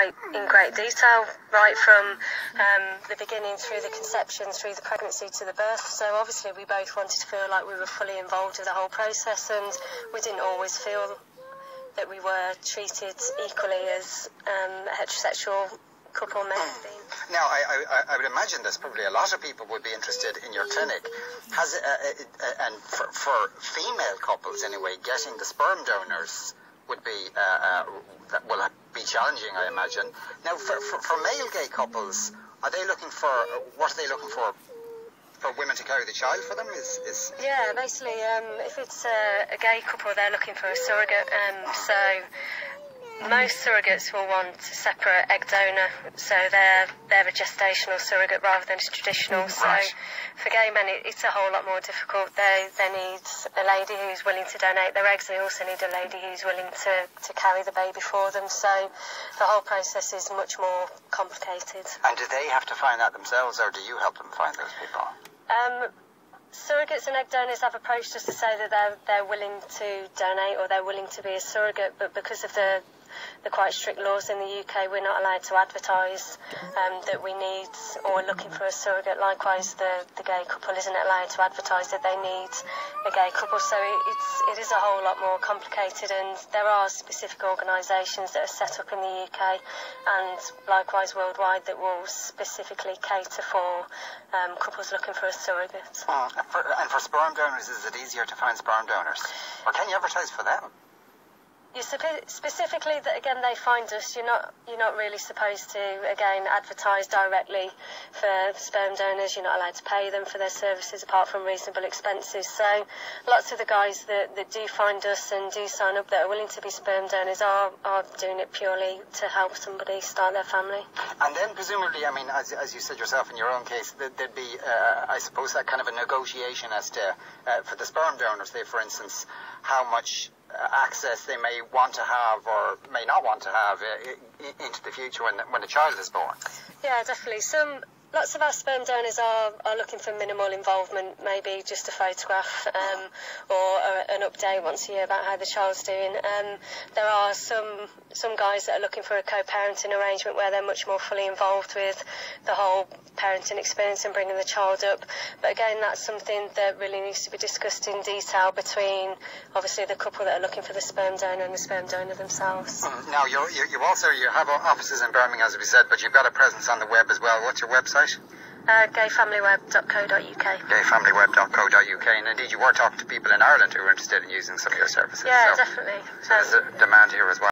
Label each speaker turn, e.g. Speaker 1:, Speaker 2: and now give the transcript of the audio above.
Speaker 1: in great detail, right from the beginning through the conception, through the pregnancy to the birth. So obviously we both wanted to feel like we were fully involved with the whole process, and we didn't always feel that we were treated equally as a heterosexual couple may have been.
Speaker 2: Now, I would imagine there's probably a lot of people would be interested in your clinic. And for female couples anyway, getting the sperm donors would be that will be challenging, I imagine. Now, for male gay couples, are they looking for what are they looking for? For women to carry the child for them is
Speaker 1: Yeah, basically, if it's a gay couple, they're looking for a surrogate. So most surrogates will want a separate egg donor, so they're a gestational surrogate rather than a traditional. So for gay men, it's a whole lot more difficult. They need a lady who's willing to donate their eggs. They also need a lady who's willing to carry the baby for them. So the whole process is much more complicated.
Speaker 2: And do they have to find that themselves, or do you help them find those people?
Speaker 1: Surrogates and egg donors have approached us to say that they're willing to donate or they're willing to be a surrogate, but because of the quite strict laws in the UK, we're not allowed to advertise that we need or are looking for a surrogate. Likewise, the gay couple isn't allowed to advertise that they need a gay couple. So it is a whole lot more complicated, and there are specific organisations that are set up in the UK and likewise worldwide that will specifically cater for couples looking for a surrogate.
Speaker 2: And for sperm donors, is it easier to find sperm donors? Or can you advertise for them?
Speaker 1: Specifically, that again, they find us. You're not really supposed to again advertise directly for sperm donors. You're not allowed to pay them for their services apart from reasonable expenses. So lots of the guys that do find us and do sign up that are willing to be sperm donors are doing it purely to help somebody start their family.
Speaker 2: And then presumably, I mean, as you said yourself in your own case, there'd be I suppose that kind of a negotiation as to for the sperm donors, say for instance, how much access they may want to have or may not want to have into the future when the child is born.
Speaker 1: Yeah, definitely. Lots of our sperm donors are looking for minimal involvement, maybe just a photograph or an update once a year about how the child's doing. There are some guys that are looking for a co-parenting arrangement where they're much more fully involved with the whole parenting experience and bringing the child up. But again, that's something that really needs to be discussed in detail between obviously the couple that are looking for the sperm donor and the sperm donor themselves.
Speaker 2: Now, you have offices in Birmingham, as we said, but you've got a presence on the web as well. What's your website?
Speaker 1: Gayfamilyweb.co.uk.
Speaker 2: Gayfamilyweb.co.uk. And indeed, you were talking to people in Ireland who were interested in using some of your services.
Speaker 1: Yeah, so definitely.
Speaker 2: So there's a demand here as well.